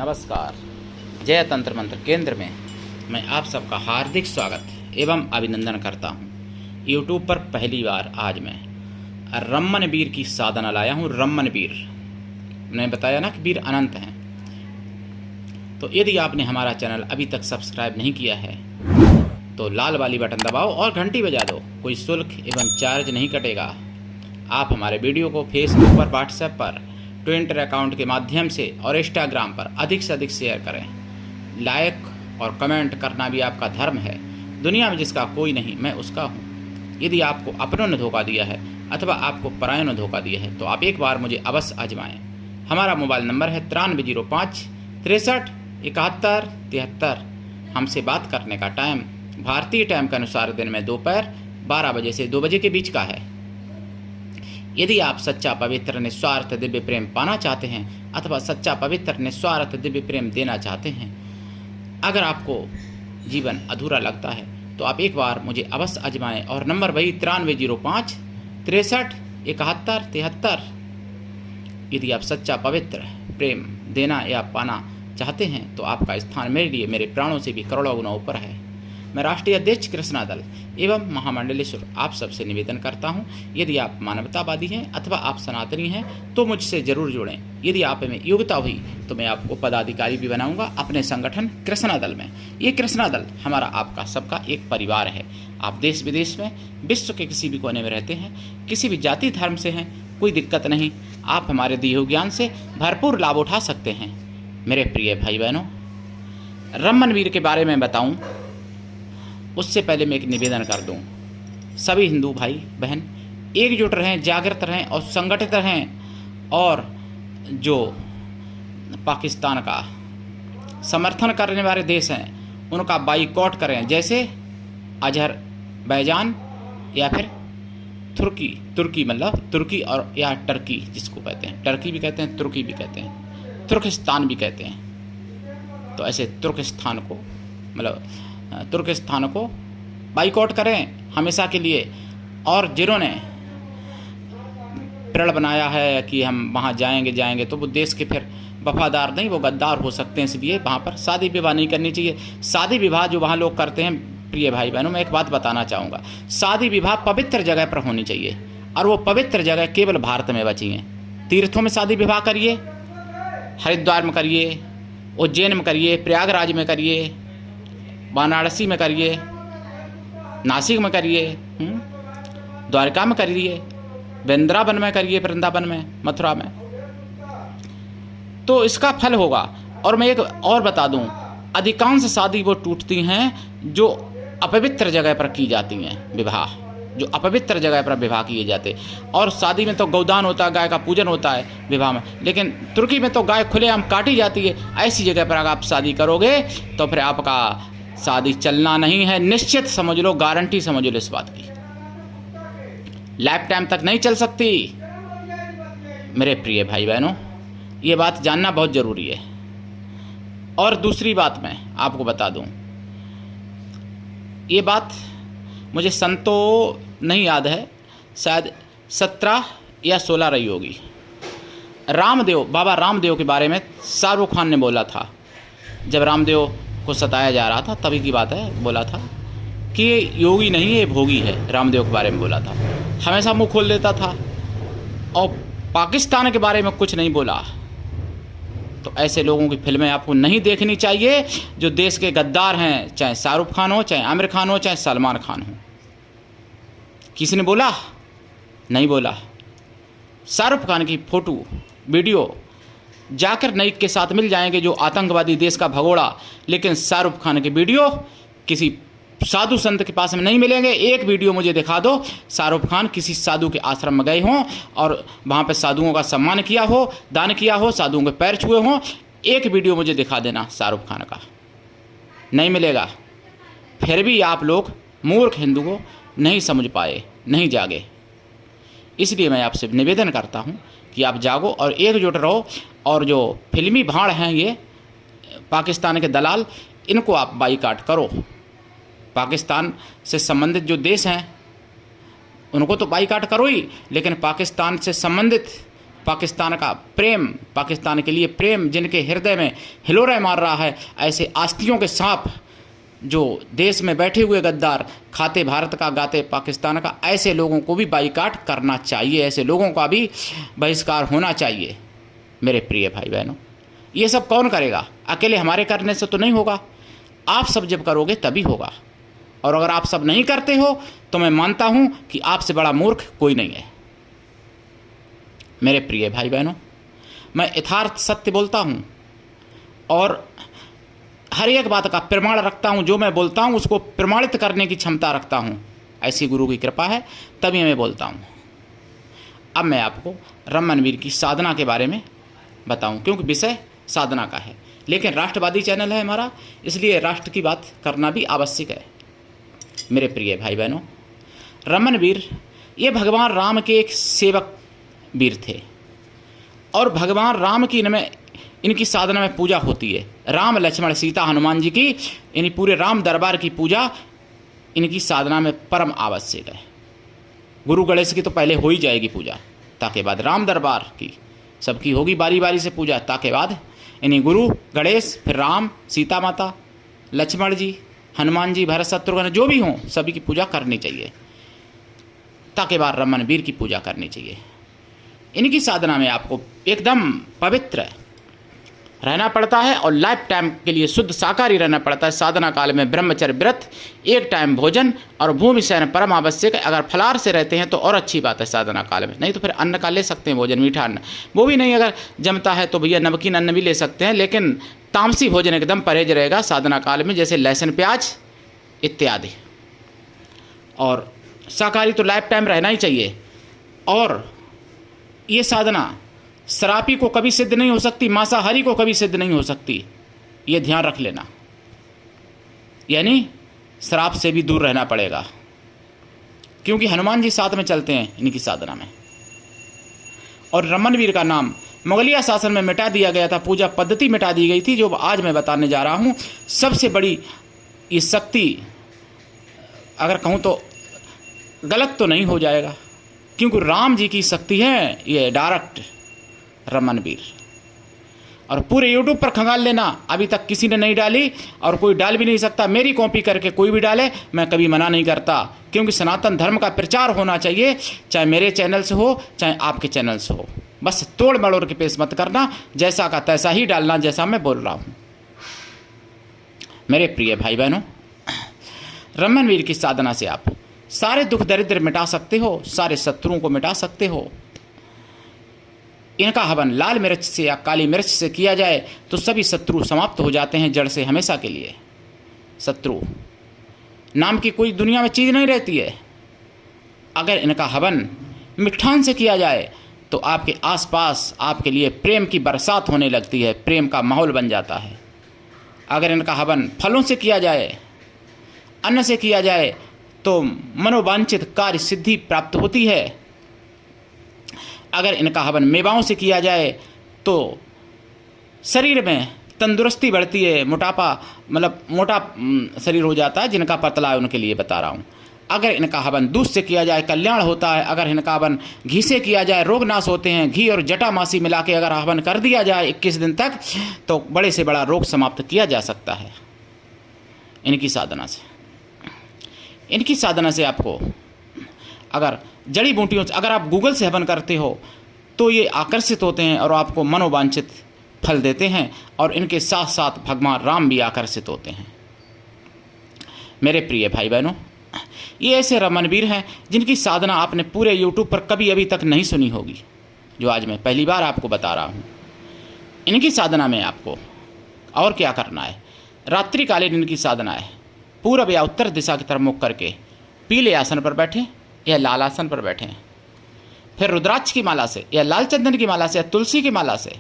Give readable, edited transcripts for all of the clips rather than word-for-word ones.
नमस्कार। जय तंत्र मंत्र केंद्र में मैं आप सबका हार्दिक स्वागत एवं अभिनंदन करता हूँ। यूट्यूब पर पहली बार आज मैं रम्मन वीर की साधना लाया हूँ। रम्मन वीर, मैंने बताया ना कि वीर अनंत हैं। तो यदि आपने हमारा चैनल अभी तक सब्सक्राइब नहीं किया है तो लाल वाली बटन दबाओ और घंटी बजा दो। कोई शुल्क एवं चार्ज नहीं कटेगा। आप हमारे वीडियो को फेसबुक पर, व्हाट्सएप पर, ट्विटर अकाउंट के माध्यम से और इंस्टाग्राम पर अधिक से अधिक शेयर करें। लाइक और कमेंट करना भी आपका धर्म है। दुनिया में जिसका कोई नहीं, मैं उसका हूँ। यदि आपको अपनों ने धोखा दिया है अथवा आपको परायों ने धोखा दिया है तो आप एक बार मुझे अवश्य आजमाएं। हमारा मोबाइल नंबर है 9305 63 71 73। हमसे बात करने का टाइम भारतीय टाइम के अनुसार दिन में दोपहर 12 बजे से 2 बजे के बीच का है। यदि आप सच्चा पवित्र निस्वार्थ दिव्य प्रेम पाना चाहते हैं अथवा सच्चा पवित्र निस्वार्थ दिव्य प्रेम देना चाहते हैं, अगर आपको जीवन अधूरा लगता है तो आप एक बार मुझे अवश्य आजमाएं। और नंबर वही 9305 63 71 73। यदि आप सच्चा पवित्र प्रेम देना या पाना चाहते हैं तो आपका स्थान मेरे लिए मेरे प्राणों से भी करोड़ों गुना ऊपर है। मैं राष्ट्रीय अध्यक्ष कृष्णा दल एवं महामंडलेश्वर आप सबसे निवेदन करता हूं, यदि आप मानवतावादी हैं अथवा आप सनातनी हैं तो मुझसे जरूर जुड़ें। यदि आप में योग्यता हुई तो मैं आपको पदाधिकारी भी बनाऊंगा अपने संगठन कृष्णा दल में। ये कृष्णा दल हमारा आपका सबका एक परिवार है। आप देश विदेश में, विश्व के किसी भी कोने में रहते हैं, किसी भी जाति धर्म से हैं, कोई दिक्कत नहीं। आप हमारे दिए हुए ज्ञान से भरपूर लाभ उठा सकते हैं। मेरे प्रिय भाई बहनों, रम्मन वीर के बारे में बताऊं उससे पहले मैं एक निवेदन कर दूं। सभी हिंदू भाई बहन एकजुट रहें, जागृत रहें और संगठित रहें, और जो पाकिस्तान का समर्थन करने वाले देश हैं उनका बाइकॉट करें, जैसे अजरबैजान या फिर तुर्की मतलब तुर्की और या टर्की जिसको कहते हैं, टर्की भी कहते हैं, तुर्की भी कहते हैं, तुर्किस्तान भी कहते हैं। तो ऐसे तुर्किस्तान को बाइकॉट करें हमेशा के लिए। और जिन्होंने प्रण बनाया है कि हम वहाँ जाएंगे तो वो देश के फिर वफादार नहीं, वो गद्दार हो सकते हैं। इसलिए वहाँ पर शादी विवाह नहीं करनी चाहिए। शादी विवाह जो वहाँ लोग करते हैं, प्रिय भाई बहनों, मैं एक बात बताना चाहूँगा, शादी विवाह पवित्र जगह पर होनी चाहिए और वो पवित्र जगह केवल भारत में बची हैं। तीर्थों में शादी विवाह करिए, हरिद्वार में करिए, उज्जैन में करिए, प्रयागराज में करिए, वाराणसी में करिए, नासिक में करिए, द्वारका में करिए, वृंदावन में करिए, वृंदावन में, मथुरा में, तो इसका फल होगा। और मैं एक और बता दूं, अधिकांश शादी वो टूटती हैं जो अपवित्र जगह पर की जाती हैं विवाह, जो अपवित्र जगह पर विवाह किए जाते। और शादी में तो गौदान होता है, गाय का पूजन होता है विवाह में, लेकिन तुर्की में तो गाय खुलेआम काटी जाती है। ऐसी जगह पर अगर आप शादी करोगे तो फिर आपका शादी चलना नहीं है, निश्चित समझ लो, गारंटी समझ लो इस बात की। लाइफ टाइम तक नहीं चल सकती। मेरे प्रिय भाई बहनों, ये बात जानना बहुत ज़रूरी है। और दूसरी बात मैं आपको बता दूं, ये बात मुझे संतो नहीं याद है, शायद 17 या 16 रही होगी। बाबा रामदेव के बारे में शाहरुख खान ने बोला था, जब रामदेव को सताया जा रहा था तभी की बात है, बोला था कि ये योगी नहीं है, भोगी है। रामदेव के बारे में बोला था, हमेशा मुंह खोल देता था और पाकिस्तान के बारे में कुछ नहीं बोला। तो ऐसे लोगों की फिल्में आपको नहीं देखनी चाहिए जो देश के गद्दार हैं, चाहे शाहरुख खान हो, चाहे आमिर खान हो, चाहे सलमान खान हो। किसी ने बोला? नहीं बोला। शाहरुख खान की फोटो वीडियो जाकर नाइक के साथ मिल जाएंगे जो आतंकवादी देश का भगोड़ा, लेकिन शाहरुख खान के वीडियो किसी साधु संत के पास में नहीं मिलेंगे। एक वीडियो मुझे दिखा दो शाहरुख खान किसी साधु के आश्रम में गए हों और वहाँ पर साधुओं का सम्मान किया हो, दान किया हो, साधुओं के पैर छुए हों। एक वीडियो मुझे दिखा देना शाहरुख खान का, नहीं मिलेगा। फिर भी आप लोग मूर्ख हिंदू को नहीं समझ पाए, नहीं जागे। इसलिए मैं आपसे निवेदन करता हूँ कि आप जागो और एकजुट रहो। और जो फिल्मी भाड़ हैं ये पाकिस्तान के दलाल, इनको आप बाइकआउट करो। पाकिस्तान से संबंधित जो देश हैं उनको तो बाइकआउट करो ही, लेकिन पाकिस्तान से संबंधित पाकिस्तान का प्रेम, पाकिस्तान के लिए प्रेम जिनके हृदय में हिलोरे मार रहा है, ऐसे आस्तियों के सांप जो देश में बैठे हुए गद्दार, खाते भारत का गाते पाकिस्तान का, ऐसे लोगों को भी बाइकाट करना चाहिए, ऐसे लोगों का भी बहिष्कार होना चाहिए। मेरे प्रिय भाई बहनों, ये सब कौन करेगा? अकेले हमारे करने से तो नहीं होगा, आप सब जब करोगे तभी होगा। और अगर आप सब नहीं करते हो तो मैं मानता हूं कि आपसे बड़ा मूर्ख कोई नहीं है। मेरे प्रिय भाई बहनों, मैं यथार्थ सत्य बोलता हूं और हर एक बात का प्रमाण रखता हूं। जो मैं बोलता हूं उसको प्रमाणित करने की क्षमता रखता हूं। ऐसी गुरु की कृपा है तभी मैं बोलता हूं। अब मैं आपको रमनवीर की साधना के बारे में बताऊं, क्योंकि विषय साधना का है, लेकिन राष्ट्रवादी चैनल है हमारा, इसलिए राष्ट्र की बात करना भी आवश्यक है। मेरे प्रिय भाई बहनों, रमनवीर ये भगवान राम के एक सेवक वीर थे और भगवान राम की इनकी साधना में पूजा होती है। राम लक्ष्मण सीता हनुमान जी की, यानी पूरे राम दरबार की पूजा इनकी साधना में परम आवश्यक है। गुरु गणेश की तो पहले हो ही जाएगी पूजा, ताके बाद राम दरबार की सबकी होगी बारी बारी से पूजा, ताके बाद यानी गुरु गणेश, फिर राम, सीता माता, लक्ष्मण जी, हनुमान जी, भरत शत्रुघ्न जो भी हों सभी की पूजा करनी चाहिए, ताके बाद रमनवीर की पूजा करनी चाहिए। इनकी साधना में आपको एकदम पवित्र रहना पड़ता है और लाइफ टाइम के लिए शुद्ध शाकाहारी रहना पड़ता है। साधना काल में ब्रह्मचर्य व्रत, एक टाइम भोजन और भूमि शयन परम आवश्यक है। अगर फलाहार से रहते हैं तो और अच्छी बात है साधना काल में, नहीं तो फिर अन्न का ले सकते हैं भोजन, मीठा अन्न, वो भी नहीं अगर जमता है तो भैया नमकीन अन्न भी ले सकते हैं, लेकिन तामसी भोजन एकदम परहेज रहेगा साधना काल में, जैसे लहसुन प्याज इत्यादि। और शाकाहारी तो लाइफ टाइम रहना ही चाहिए। और ये साधना शराबी को कभी सिद्ध नहीं हो सकती, मांसाहारी को कभी सिद्ध नहीं हो सकती, ये ध्यान रख लेना। यानी शराब से भी दूर रहना पड़ेगा, क्योंकि हनुमान जी साथ में चलते हैं इनकी साधना में। और रमनवीर का नाम मुगलिया शासन में मिटा दिया गया था, पूजा पद्धति मिटा दी गई थी, जो आज मैं बताने जा रहा हूँ। सबसे बड़ी ये शक्ति, अगर कहूँ तो गलत तो नहीं हो जाएगा, क्योंकि राम जी की शक्ति है ये डायरेक्ट रमनवीर। और पूरे यूट्यूब पर खंगाल लेना, अभी तक किसी ने नहीं डाली और कोई डाल भी नहीं सकता। मेरी कॉपी करके कोई भी डाले, मैं कभी मना नहीं करता, क्योंकि सनातन धर्म का प्रचार होना चाहिए, चाहे मेरे चैनल से हो चाहे आपके चैनल से हो। बस तोड़ मड़ोड़ के पेश मत करना, जैसा का तैसा ही डालना जैसा मैं बोल रहा हूँ। मेरे प्रिय भाई बहनों, रमनवीर की साधना से आप सारे दुख दरिद्र मिटा सकते हो, सारे शत्रुओं को मिटा सकते हो। इनका हवन लाल मिर्च से या काली मिर्च से किया जाए तो सभी शत्रु समाप्त हो जाते हैं जड़ से हमेशा के लिए। शत्रु नाम की कोई दुनिया में चीज़ नहीं रहती है। अगर इनका हवन मिठान से किया जाए तो आपके आसपास आपके लिए प्रेम की बरसात होने लगती है, प्रेम का माहौल बन जाता है। अगर इनका हवन फलों से किया जाए, अन्न से किया जाए तो मनोवांछित कार्य सिद्धि प्राप्त होती है। अगर इनका हवन मेवाओं से किया जाए तो शरीर में तंदुरुस्ती बढ़ती है, मोटापा मतलब मोटा शरीर हो जाता है, जिनका पतला है उनके लिए बता रहा हूँ। अगर इनका हवन दूध से किया जाए कल्याण होता है। अगर इनका हवन घी से किया जाए रोग नाश होते हैं। घी और जटामासी मिला के अगर हवन कर दिया जाए 21 दिन तक तो बड़े से बड़ा रोग समाप्त किया जा सकता है इनकी साधना से। इनकी साधना से आपको अगर जड़ी बूटियों से अगर आप गूगल से हवन करते हो तो ये आकर्षित होते हैं और आपको मनोवांछित फल देते हैं, और इनके साथ साथ भगवान राम भी आकर्षित होते हैं। मेरे प्रिय भाई बहनों, ये ऐसे रमनवीर हैं जिनकी साधना आपने पूरे यूट्यूब पर कभी अभी तक नहीं सुनी होगी, जो आज मैं पहली बार आपको बता रहा हूँ। इनकी साधना में आपको और क्या करना है, रात्रिकालीन इनकी साधना है। पूर्व या उत्तर दिशा की तरफ मुख करके पीले आसन पर बैठें या लाल आसन पर बैठें, फिर रुद्राक्ष की माला से या लाल चंदन की माला से या तुलसी की माला से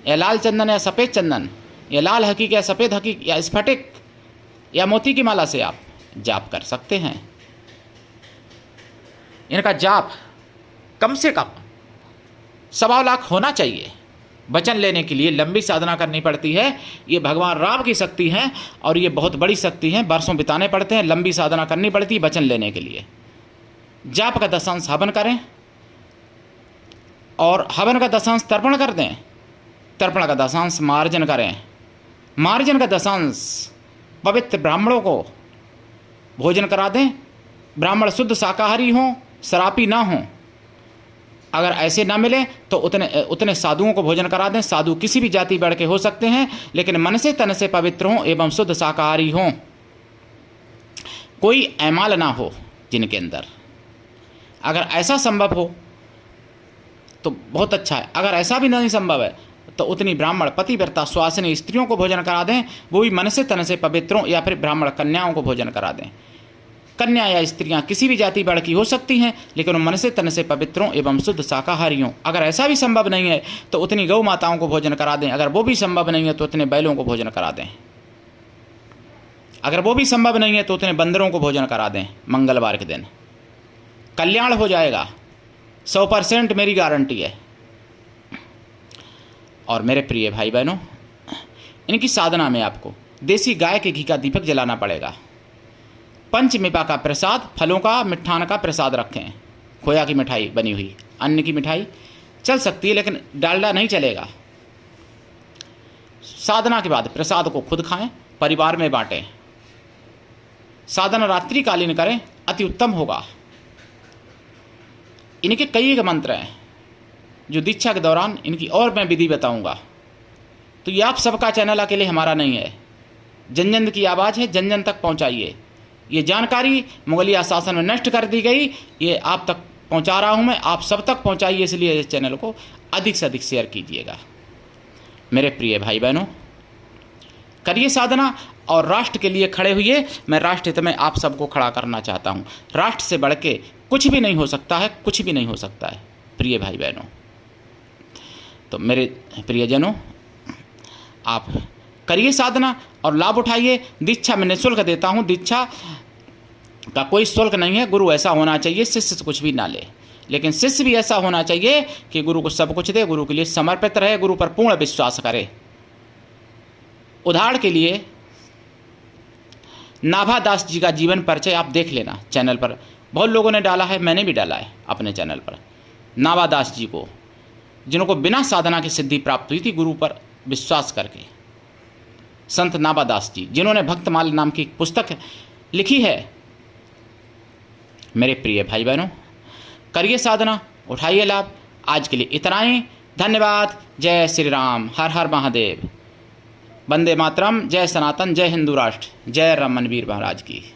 या लाल चंदन या सफ़ेद चंदन या लाल हकीक या सफ़ेद हकीक या स्फटिक या मोती की माला से आप जाप कर सकते हैं। इनका जाप कम से कम 1.25 लाख होना चाहिए। वचन लेने के लिए लंबी साधना करनी पड़ती है। ये भगवान राम की शक्ति है और ये बहुत बड़ी शक्ति है। वर्षों बिताने पड़ते हैं, लंबी साधना करनी पड़ती है वचन लेने के लिए। जाप का 10 अंश हवन करें, और हवन का दशांश तर्पण कर दें, तर्पण का दशांश मार्जन करें, मार्जन का दशांश पवित्र ब्राह्मणों को भोजन करा दें। ब्राह्मण शुद्ध शाकाहारी हों, शराबी ना हों। अगर ऐसे ना मिले तो उतने साधुओं को भोजन करा दें। साधु किसी भी जाति बढ़ के हो सकते हैं, लेकिन मन से तन से पवित्र हों एवं शुद्ध शाकाहारी हों, कोई ऐमाल ना हो जिनके अंदर। अगर ऐसा संभव हो तो बहुत अच्छा है। अगर ऐसा भी नहीं संभव है तो उतनी ब्राह्मण पतिव्रता सुहासिनी स्त्रियों को भोजन करा दें, वो भी मन से तन से पवित्रों, या फिर ब्राह्मण कन्याओं को भोजन करा दें। कन्या या स्त्रियां किसी भी जाति बढ़ की हो सकती हैं, लेकिन वो मन से तन से पवित्रों एवं शुद्ध शाकाहारियों। अगर ऐसा भी संभव नहीं है तो उतनी गौ माताओं को भोजन करा दें। अगर वो भी संभव नहीं है तो उतने बैलों को भोजन करा दें। अगर वो भी संभव नहीं है तो उतने बंदरों को भोजन करा दें। मंगलवार के दिन कल्याण हो जाएगा, 100% मेरी गारंटी है। और मेरे प्रिय भाई बहनों, इनकी साधना में आपको देसी गाय के घी का दीपक जलाना पड़ेगा। पंचमेवा का प्रसाद, फलों का मिठान का प्रसाद रखें। खोया की मिठाई बनी हुई, अन्न की मिठाई चल सकती है, लेकिन डालडा नहीं चलेगा। साधना के बाद प्रसाद को खुद खाएं, परिवार में बांटें। साधना रात्रिकालीन करें, अति उत्तम होगा। इनके कई एक मंत्र हैं जो दीक्षा के दौरान इनकी और मैं विधि बताऊंगा। तो ये आप सबका चैनल अकेले हमारा नहीं है, जन जन की आवाज़ है, जन जन तक पहुंचाइए। ये जानकारी मुगलिया शासन में नष्ट कर दी गई, ये आप तक पहुंचा रहा हूं मैं, आप सब तक पहुंचाइए। इसलिए इस चैनल को अधिक से अधिक शेयर कीजिएगा। मेरे प्रिय भाई बहनों, करिए साधना और राष्ट्र के लिए खड़े हुए। मैं राष्ट्र हित में आप सबको खड़ा करना चाहता हूं। राष्ट्र से बढ़ के कुछ भी नहीं हो सकता है, कुछ भी नहीं हो सकता है प्रिय भाई बहनों। तो मेरे प्रियजनों, आप करिए साधना और लाभ उठाइए। दीक्षा मैं निःशुल्क देता हूँ, दीक्षा का कोई शुल्क नहीं है। गुरु ऐसा होना चाहिए शिष्य से कुछ भी ना ले, लेकिन शिष्य भी ऐसा होना चाहिए कि गुरु को सब कुछ दे, गुरु के लिए समर्पित रहे, गुरु पर पूर्ण विश्वास करे। उदाहरण के लिए नाभादास जी का जीवन परिचय आप देख लेना, चैनल पर बहुत लोगों ने डाला है, मैंने भी डाला है अपने चैनल पर। नाभादास जी को, जिनको बिना साधना की सिद्धि प्राप्त हुई थी गुरु पर विश्वास करके, संत नाभादास जी, जिन्होंने भक्तमाल नाम की पुस्तक लिखी है। मेरे प्रिय भाई बहनों, करिए साधना, उठाइए लाभ। आज के लिए इतना ही। धन्यवाद। जय श्री राम, हर हर महादेव, वंदे मातरम, जय सनातन, जय हिंदू राष्ट्र, जय रमनवीर महाराज की।